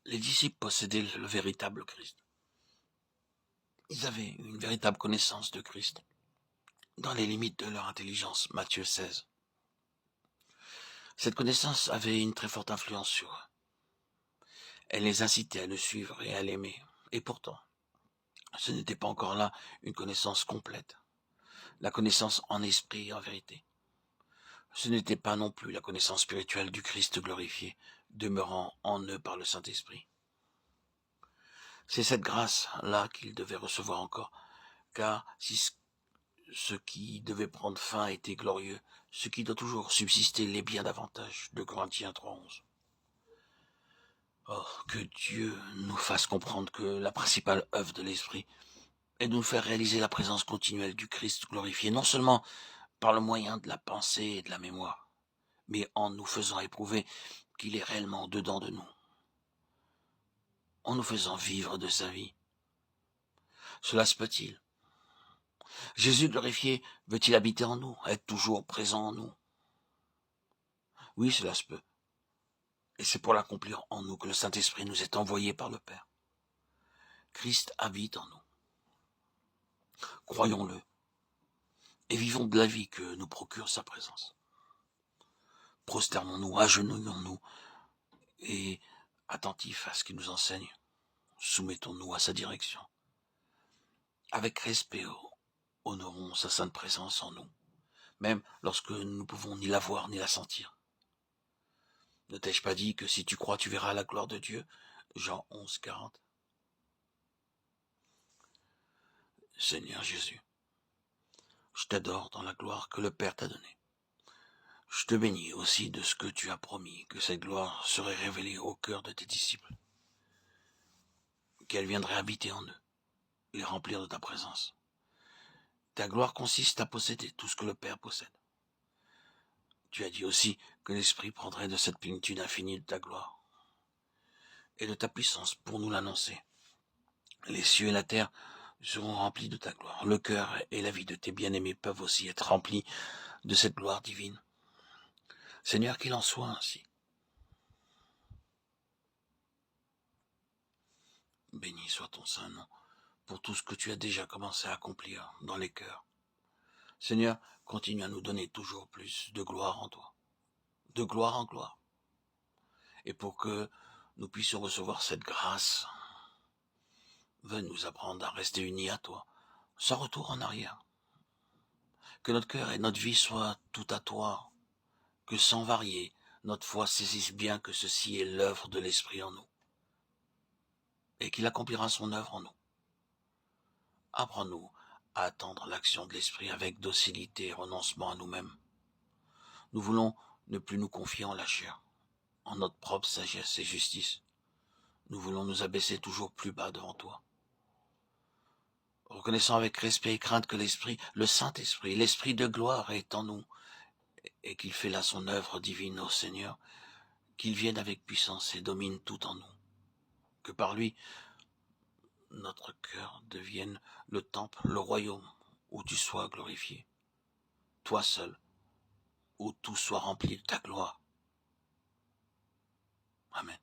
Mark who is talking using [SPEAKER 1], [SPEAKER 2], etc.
[SPEAKER 1] les disciples possédaient le véritable Christ. Ils avaient une véritable connaissance de Christ, dans les limites de leur intelligence. Matthieu 16. Cette connaissance avait une très forte influence sur eux. Elle les incitait à le suivre et à l'aimer. Et pourtant, ce n'était pas encore là une connaissance complète, la connaissance en esprit et en vérité. Ce n'était pas non plus la connaissance spirituelle du Christ glorifié, demeurant en eux par le Saint-Esprit. C'est cette grâce-là qu'ils devaient recevoir encore, car si ce qui devait prendre fin était glorieux, ce qui doit toujours subsister l'est bien davantage. De Corinthiens 3:11. Oh, que Dieu nous fasse comprendre que la principale œuvre de l'Esprit est de nous faire réaliser la présence continuelle du Christ glorifié, non seulement par le moyen de la pensée et de la mémoire, mais en nous faisant éprouver qu'il est réellement dedans de nous, en nous faisant vivre de sa vie. Cela se peut-il? Jésus glorifié veut-il habiter en nous, être toujours présent en nous? Oui, cela se peut. Et c'est pour l'accomplir en nous que le Saint-Esprit nous est envoyé par le Père. Christ habite en nous. Croyons-le et vivons de la vie que nous procure sa présence. Prosternons-nous, agenouillons-nous et, attentifs à ce qu'il nous enseigne, soumettons-nous à sa direction. Avec respect, honorons sa sainte présence en nous, même lorsque nous ne pouvons ni la voir ni la sentir. Ne t'ai-je pas dit que si tu crois, tu verras la gloire de Dieu? Jean 11:40. Seigneur Jésus, je t'adore dans la gloire que le Père t'a donnée. Je te bénis aussi de ce que tu as promis, que cette gloire serait révélée au cœur de tes disciples, qu'elle viendrait habiter en eux, les remplir de ta présence. Ta gloire consiste à posséder tout ce que le Père possède. Tu as dit aussi que l'Esprit prendrait de cette plénitude infinie de ta gloire et de ta puissance pour nous l'annoncer. Les cieux et la terre seront remplis de ta gloire. Le cœur et la vie de tes bien-aimés peuvent aussi être remplis de cette gloire divine. Seigneur, qu'il en soit ainsi. Béni soit ton saint nom pour tout ce que tu as déjà commencé à accomplir dans les cœurs. Seigneur, continue à nous donner toujours plus de gloire en toi, de gloire en gloire. Et pour que nous puissions recevoir cette grâce, veuille nous apprendre à rester unis à toi, sans retour en arrière. Que notre cœur et notre vie soient tout à toi, que sans varier, notre foi saisisse bien que ceci est l'œuvre de l'Esprit en nous, et qu'il accomplira son œuvre en nous. Apprends-nous à attendre l'action de l'Esprit avec docilité et renoncement à nous-mêmes. Nous voulons ne plus nous confier en la chair, en notre propre sagesse et justice. Nous voulons nous abaisser toujours plus bas devant toi, reconnaissant avec respect et crainte que l'Esprit, le Saint-Esprit, l'Esprit de gloire est en nous, et qu'il fait là son œuvre divine au Seigneur, qu'il vienne avec puissance et domine tout en nous, que par lui, notre cœur devienne le temple, le royaume, où tu sois glorifié, toi seul, où tout soit rempli de ta gloire. Amen.